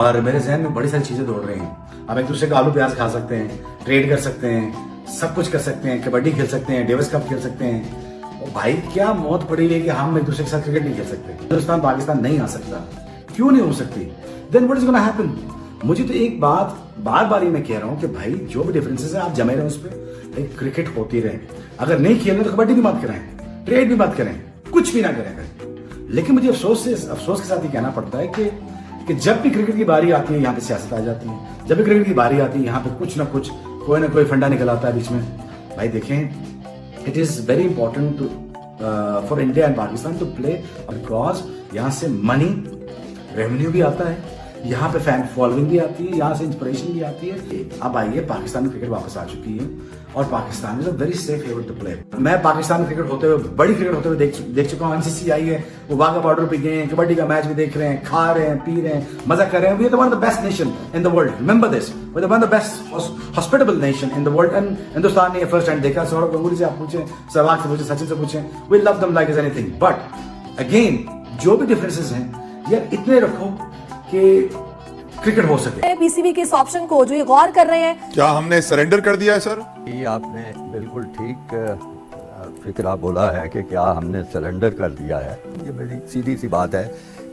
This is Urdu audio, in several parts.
اور میرے ذہن میں بڑی ساری چیزیں دوڑ رہی ہیں. ہم ایک دوسرے کا آلو پیاز کھا سکتے ہیں, ٹریڈ کر سکتے ہیں, سب کچھ کر سکتے ہیں, کبڈی کھیل سکتے ہیں, ڈیوس کپ کھیل سکتے ہیں. بھائی کیا موت پڑی ہے کہ ہم ایک دوسرے کے ساتھ کرکٹ نہیں کھیل سکتے؟ ہندوستان پاکستان نہیں آ سکتا, کیوں نہیں ہو سکتی؟ دین واٹ از گونا ہیپن؟ مجھے تو ایک بات بار بار ہی میں کہہ رہا ہوں کہ بھائی جو بھی ڈفرینسز ہیں آپ جمے رہے اس پہ. کرکٹ ہوتی رہے, اگر نہیں کھیلنا تو کبڈی بھی مت کریں, ٹریڈ بھی مت کریں, کچھ بھی نہ کریں. لیکن مجھے افسوس کے ساتھ یہ کہنا پڑتا ہے کہ جب بھی کرکٹ کی باری آتی ہے یہاں پہ سیاست آ جاتی ہے. جب بھی کرکٹ کی باری آتی ہے یہاں پہ کچھ نہ کچھ کوئی نہ کوئی فنڈا نکل آتا ہے بیچ میں. بھائی دیکھیں, it is very important for India and Pakistan to play, because یہاں سے منی ریونیو بھی آتا ہے, یہاں پہ فین فالوئنگ بھی آتی ہے, یہاں سے انسپریشن بھی آتی ہے. اب آئیے پاکستان میں کرکٹ واپس آ چکی ہے اور Pakistan is a very safe haven to play. میں پاکستان میں کرکٹ ہوتے ہوئے, بڑی کرکٹ ہوتے ہوئے دیکھ چکا ہوں. NCC آئی ہے, وہ واگا بارڈر پہ گئے ہیں, کبڈی کا میچ بھی دیکھ رہے ہیں, کھا رہے ہیں, پی رہے ہیں, مزہ کر رہے ہیں. We are one of the best nation in the world, remember this, we are one of the best hospitable nation in the world. And Hindustan نے فرسٹ ہینڈ دیکھا. سورو گنگولی سے آپ پوچھیں, سہواگ سے پوچھیں, سچن سے پوچھیں, we love them like as anything. But again جو بھی ڈفرینسز ہیں یار اتنے رکھو کہ کرکٹ ہو سکے. PCB کے اس آپشن کو جو یہ غور کر رہے ہیں, کیا ہم نے سرنڈر کر دیا ہے سر؟ یہ آپ نے بالکل ٹھیک فکرہ بولا ہے کہ کیا ہم نے سرنڈر کر دیا ہے. یہ بڑی سیدھی سی بات ہے.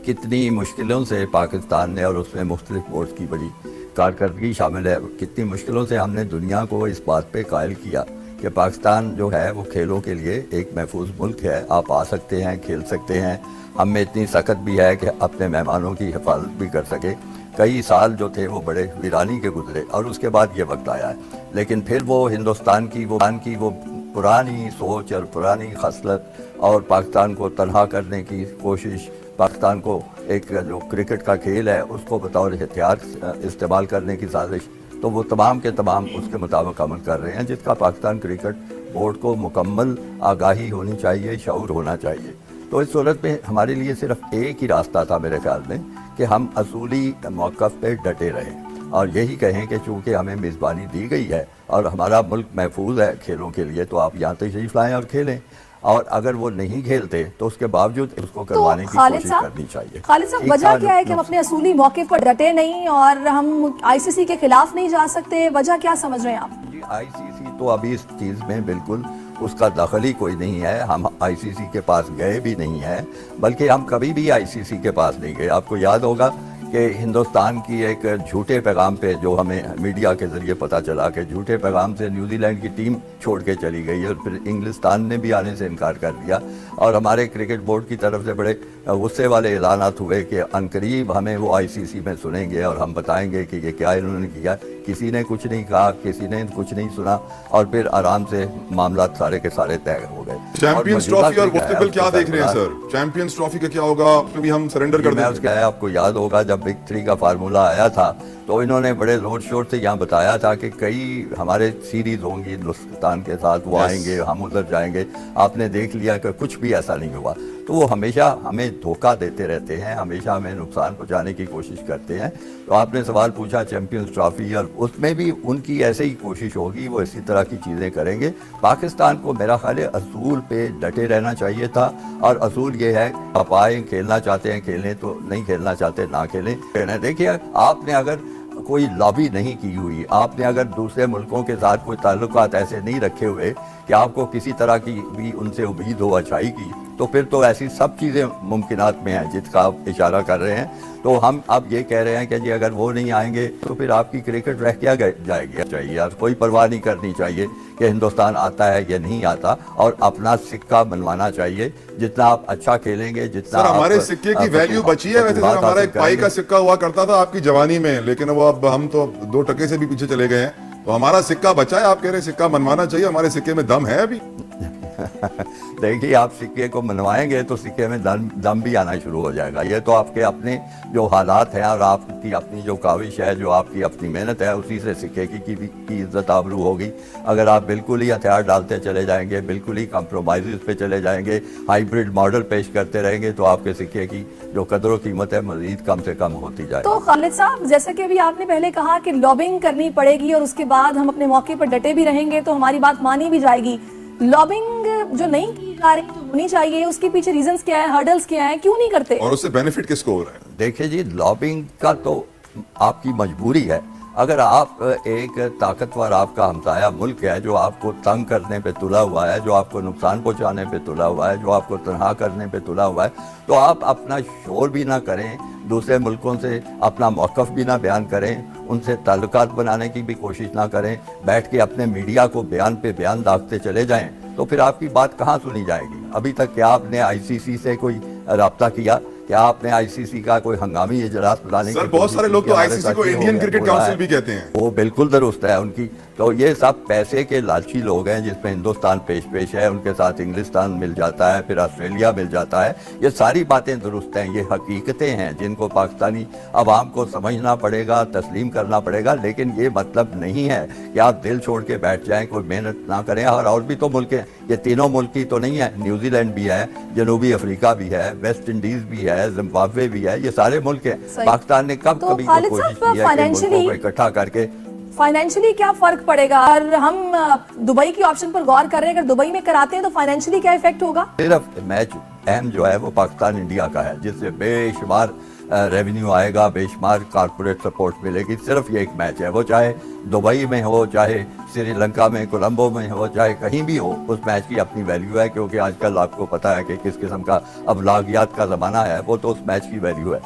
کتنی مشکلوں سے پاکستان نے, اور اس میں مختلف بورڈز کی بڑی کارکردگی شامل ہے, کتنی مشکلوں سے ہم نے دنیا کو اس بات پہ قائل کیا کہ پاکستان جو ہے وہ کھیلوں کے لیے ایک محفوظ ملک ہے. آپ آ سکتے ہیں, کھیل سکتے ہیں. ہم میں اتنی سخت بھی ہے کہ اپنے مہمانوں کی حفاظت بھی کر سکے. کئی سال جو تھے وہ بڑے ویرانی کے گزرے اور اس کے بعد یہ وقت آیا ہے. لیکن پھر وہ ہندوستان کی وہ پرانی سوچ اور پرانی خصلت اور پاکستان کو تنہا کرنے کی کوشش, پاکستان کو ایک جو کرکٹ کا کھیل ہے اس کو بطور ہتھیار استعمال کرنے کی سازش, تو وہ تمام کے تمام اس کے مطابق عمل کر رہے ہیں, جس کا پاکستان کرکٹ بورڈ کو مکمل آگاہی ہونی چاہیے, شعور ہونا چاہیے. تو اس صورت میں ہمارے لیے صرف ایک ہی راستہ تھا میرے خیال میں کہ ہم اصولی موقف پہ ڈٹے رہیں اور یہی کہیں کہ چونکہ ہمیں میزبانی دی گئی ہے اور ہمارا ملک محفوظ ہے کھیلوں کے لیے, تو آپ یہاں تشریف لائیں اور کھیلیں. اور اگر وہ نہیں کھیلتے تو اس کے باوجود اس کو کروانے کی کوشش کرنی چاہیے. خالد صاحب, وجہ کیا ہے کہ ہم اپنے اصولی موقف پر ڈٹے نہیں اور ہم ICC کے خلاف نہیں جا سکتے؟ وجہ کیا سمجھ رہے ہیں آپ؟ جی, ICC تو ابھی اس چیز میں بالکل اس کا دخل ہی کوئی نہیں ہے. ہم ICC کے پاس گئے بھی نہیں ہیں, بلکہ ہم کبھی بھی ICC کے پاس نہیں گئے. آپ کو یاد ہوگا کہ ہندوستان کی ایک جھوٹے پیغام پہ جو ہمیں میڈیا کے ذریعے پتہ چلا کہ جھوٹے پیغام سے نیوزی لینڈ کی ٹیم چھوڑ کے چلی گئی اور پھر انگلستان نے بھی آنے سے انکار کر دیا, اور ہمارے کرکٹ بورڈ کی طرف سے بڑے غصے والے اعلانات ہوئے کہ عنقریب ہمیں وہ ICC میں سنیں گے اور ہم بتائیں گے کہ یہ کیا انہوں نے کیا. کسی نے کچھ نہیں کہا, کسی نے کچھ نہیں سنا, اور پھر آرام سے معاملات سارے کے سارے طے ہو گئے. چیمپئنز ٹرافی اور مستقبل کیا دیکھ رہے ہیں سر؟ چیمپئنز ٹرافی کا کیا ہوگا؟ بھی ہم سرنڈر کر دیں گے. آپ کو یاد ہوگا جب بگ 3 کا فارمولا آیا تھا تو انہوں نے بڑے زور شور سے یہاں بتایا تھا کہ کئی ہمارے سیریز ہوں گی ہندوستان کے ساتھ, وہ آئیں گے, ہم ادھر جائیں گے. آپ نے دیکھ لیا کہ کچھ بھی ایسا نہیں ہوا. تو وہ ہمیشہ ہمیں دھوکہ دیتے رہتے ہیں, ہمیشہ ہمیں نقصان پہنچانے کی کوشش کرتے ہیں. تو آپ نے سوال پوچھا چیمپئنز ٹرافی, اور اس میں بھی ان کی ایسے ہی کوشش ہوگی, وہ اسی طرح کی چیزیں کریں گے. پاکستان کو میرا خیال ہے اصول پہ ڈٹے رہنا چاہیے تھا, اور اصول یہ ہے آپ آئیں, کھیلنا چاہتے ہیں کھیلیں, تو نہیں کھیلنا چاہتے نہ کھیلیں. دیکھیے, آپ نے اگر کوئی لابی نہیں کی ہوئی, آپ نے اگر دوسرے ملکوں کے ساتھ کوئی تعلقات ایسے نہیں رکھے ہوئے کہ آپ کو کسی طرح کی بھی ان سے امید ہو اچھائی کی, تو پھر تو ایسی سب چیزیں ممکنات میں ہیں جس کا آپ اشارہ کر رہے ہیں. تو ہم اب یہ کہہ رہے ہیں کہ جی اگر وہ نہیں آئیں گے تو پھر آپ کی کرکٹ رہ کیا جائے گی. چاہیے کوئی پرواہ نہیں کرنی چاہیے کہ ہندوستان آتا ہے یا نہیں آتا, اور اپنا سکہ بنوانا چاہیے. جتنا آپ اچھا کھیلیں گے, جتنا سر ہمارے سکے کی ویلیو بچی ہے. ویسے سر ہمارا ایک پائی کا سکہ ہوا کرتا تھا آپ کی جوانی میں, لیکن وہ اب ہم تو 2 ٹکے سے بھی پیچھے چلے گئے ہیں. تو ہمارا سکہ بچا ہے, آپ کہہ رہے ہیں سکہ بنوانا چاہیے. ہمارے سکے میں دم ہے ابھی. دیکھیے, آپ سکے کو منوائیں گے تو سکے میں دم بھی آنا شروع ہو جائے گا. یہ تو آپ کے اپنے جو حالات ہیں اور آپ کی اپنی جو کاوش ہے, جو آپ کی اپنی محنت ہے, اسی سے سکے کی عزت آبرو ہوگی. اگر آپ بالکل ہی ہتھیار ڈالتے چلے جائیں گے, بالکل ہی کمپرومائزز پہ چلے جائیں گے, ہائیبرڈ ماڈل پیش کرتے رہیں گے, تو آپ کے سکے کی جو قدر و قیمت ہے مزید کم سے کم ہوتی جائے. تو خالد صاحب, جیسا کہ ابھی آپ نے پہلے کہا کہ لابنگ کرنی پڑے گی اور اس کے بعد ہم اپنے موقع پر ڈٹے بھی رہیں گے تو ہماری بات مانی بھی جائے گی. لابنگ جو نہیں کی جا رہی ہونی چاہیے, اس کے پیچھے ریزنز کیا ہے, ہرڈلز کیا ہیں, کیوں نہیں کرتے, اور اس سے بینیفٹ کس کو ہو رہا ہے؟ دیکھیں جی, لابنگ کا تو آپ کی مجبوری ہے. اگر آپ ایک طاقتور آپ کا ہمسایہ ملک ہے جو آپ کو تنگ کرنے پہ تلا ہوا ہے, جو آپ کو نقصان پہنچانے پہ تلا ہوا ہے, جو آپ کو تنہا کرنے پہ تلا ہوا ہے, تو آپ اپنا شور بھی نہ کریں, دوسرے ملکوں سے اپنا موقف بھی نہ بیان کریں, ان سے تعلقات بنانے کی بھی کوشش نہ کریں, بیٹھ کے اپنے میڈیا کو بیان پہ بیان داغتے چلے جائیں, تو پھر آپ کی بات کہاں سنی جائے گی؟ ابھی تک کیا آپ نے آئی سی سی سے کوئی رابطہ کیا؟ کیا آپ نے آئی سی سی کا کوئی ہنگامی اجلاس بلانے کی؟ سر بہت سارے لوگ تو آئی سی سی کو انڈین کرکٹ کاؤنسل بھی کہتے ہیں. وہ بالکل درست ہے ان کی. تو یہ سب پیسے کے لالچی لوگ ہیں, جس میں ہندوستان پیش ہے, ان کے ساتھ انگلستان مل جاتا ہے, پھر آسٹریلیا مل جاتا ہے. یہ ساری باتیں درست ہیں, یہ حقیقتیں ہیں جن کو پاکستانی عوام کو سمجھنا پڑے گا, تسلیم کرنا پڑے گا. لیکن یہ مطلب نہیں ہے کہ آپ دل چھوڑ کے بیٹھ جائیں, کوئی محنت نہ کریں. اور بھی تو ملک ہیں, یہ تینوں ملک ہی تو نہیں ہے, نیوزی لینڈ بھی ہے, جنوبی افریقہ بھی ہے, ویسٹ انڈیز بھی ہے, زمبابوے بھی ہے, یہ سارے ملک ہیں. پاکستان نے کب کبھی کوشش کی ہے کہ ملکوں کو اکٹھا کر کے فائنینشلی کیا فرق پڑے گا؟ اور ہم دبئی کی آپشن پر غور کر رہے ہیں, اگر دبئی میں کراتے ہیں تو فائنینشلی کیا ایفیکٹ ہوگا؟ صرف میچ اہم جو ہے وہ پاکستان انڈیا کا ہے, جس سے بے شمار ریونیو آئے گا, بے شمار کارپوریٹ سپورٹ ملے گی. صرف یہ ایک میچ ہے, وہ چاہے دبئی میں ہو, چاہے سری لنکا میں, کولمبو میں ہو, چاہے کہیں بھی ہو, اس میچ کی اپنی ویلیو ہے. کیونکہ آج کل آپ کو پتہ ہے کہ کس قسم کا ابلاغیات کا زمانہ ہے, وہ تو اس میچ کی ویلیو ہے.